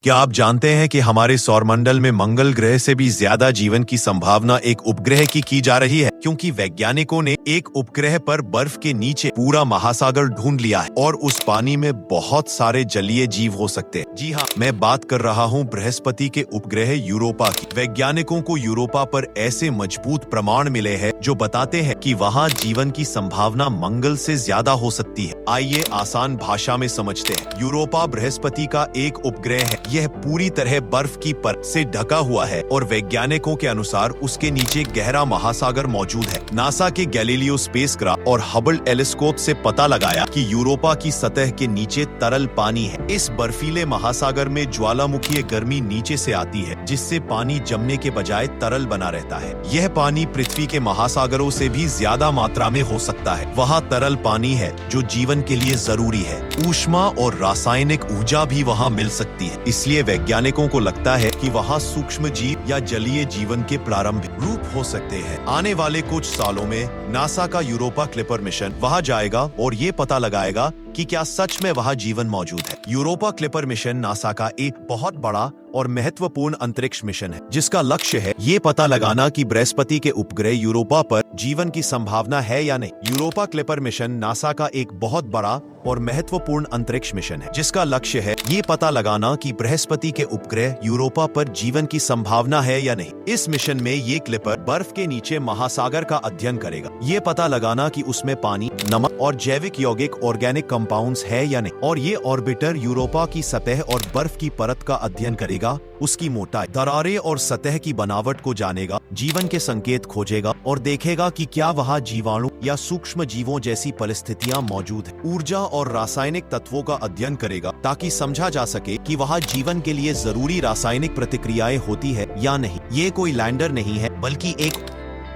क्या आप जानते हैं कि हमारे सौरमंडल में मंगल ग्रह से भी ज्यादा जीवन की संभावना एक उपग्रह की जा रही है, क्योंकि वैज्ञानिकों ने एक उपग्रह पर बर्फ के नीचे पूरा महासागर ढूंढ लिया है और उस पानी में बहुत सारे जलीय जीव हो सकते हैं। जी हाँ, मैं बात कर रहा हूँ बृहस्पति के उपग्रह यूरोपा की। वैज्ञानिकों को यूरोपा पर ऐसे मजबूत प्रमाण मिले हैं जो बताते हैं कि वहाँ जीवन की संभावना मंगल से ज्यादा हो सकती है। आइए आसान भाषा में समझते हैं। यूरोपा बृहस्पति का एक उपग्रह है। यह पूरी तरह बर्फ की परत से ढका हुआ है और वैज्ञानिकों के अनुसार उसके नीचे गहरा महासागर मौजूद है। नासा के गैलीलियो स्पेसक्राफ्ट और हबल टेलीस्कोप से पता लगाया कि यूरोपा की सतह के नीचे तरल पानी है। इस बर्फीले महासागर में ज्वालामुखीय गर्मी नीचे से आती है, जिससे पानी जमने के बजाय तरल बना रहता है। यह पानी पृथ्वी के महासागरों से भी ज्यादा मात्रा में हो सकता है। वहाँ तरल पानी है जो जीवन के लिए जरूरी है। ऊष्मा और रासायनिक ऊर्जा भी वहाँ मिल सकती है। इसलिए वैज्ञानिकों को लगता है कि वहाँ सूक्ष्म जीव या जलीय जीवन के प्रारंभिक रूप हो सकते हैं। आने वाले कुछ सालों में नासा का यूरोपा क्लिपर मिशन वहाँ जाएगा और ये पता लगाएगा कि क्या सच में वहाँ जीवन मौजूद है। यूरोपा क्लिपर मिशन नासा का एक बहुत बड़ा और महत्वपूर्ण अंतरिक्ष मिशन है, जिसका लक्ष्य है ये पता लगाना कि बृहस्पति के उपग्रह यूरोपा पर जीवन की संभावना है या नहीं। यूरोपा क्लिपर मिशन नासा का एक बहुत बड़ा और महत्वपूर्ण अंतरिक्ष मिशन है, जिसका लक्ष्य है ये पता लगाना कि बृहस्पति के उपग्रह यूरोपा पर जीवन की संभावना है या नहीं। इस मिशन में ये क्लिपर बर्फ के नीचे महासागर का अध्ययन करेगा। ये पता लगाना कि उसमें पानी, नमक और जैविक यौगिक ऑर्गेनिक कंपाउंड्स है या नहीं। और ये ऑर्बिटर यूरोपा की सतह और बर्फ की परत का अध्ययन करेगा, उसकी मोटाई, दरारें और सतह की बनावट को जानेगा, जीवन के संकेत खोजेगा और देखेगा कि क्या वहाँ जीवाणु या सूक्ष्म जीवों जैसी परिस्थितियां मौजूद हैं। ऊर्जा और रासायनिक तत्वों का अध्ययन करेगा ताकि समझा जा सके कि वहाँ जीवन के लिए जरूरी रासायनिक प्रतिक्रियाएं होती है या नहीं। ये कोई लैंडर नहीं है, बल्कि एक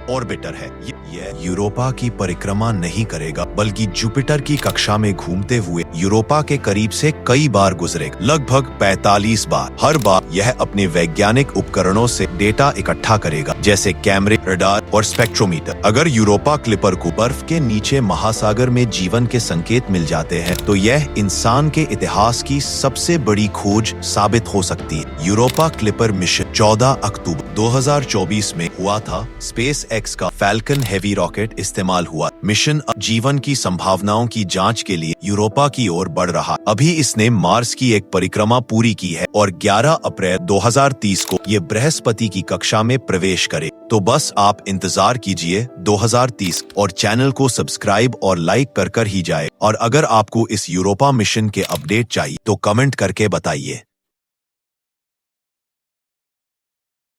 ऑर्बिटर है। यह यूरोपा की परिक्रमा नहीं करेगा, बल्कि जुपिटर की कक्षा में घूमते हुए यूरोपा के करीब से कई बार गुजरेगा, लगभग 45 बार। हर बार यह अपने वैज्ञानिक उपकरणों से डेटा इकट्ठा करेगा, जैसे कैमरे, रडार और स्पेक्ट्रोमीटर। अगर यूरोपा क्लिपर को बर्फ के नीचे महासागर में जीवन के संकेत मिल जाते हैं, तो यह इंसान के इतिहास की सबसे बड़ी खोज साबित हो सकती है। यूरोपा क्लिपर मिशन 14 अक्टूबर 2024 में हुआ था। स्पेस एक्स का फैल्कन हेवी रॉकेट इस्तेमाल हुआ। मिशन अब जीवन की संभावनाओं की जांच के लिए यूरोपा की ओर बढ़ रहा। अभी इसने मार्स की एक परिक्रमा पूरी की है और 11 अप्रैल 2030 को ये बृहस्पति की कक्षा में प्रवेश करे। तो बस आप इंतजार कीजिए 2030 और चैनल को सब्सक्राइब और लाइक कर ही जाए। और अगर आपको इस यूरोपा मिशन के अपडेट चाहिए तो कमेंट करके बताइए।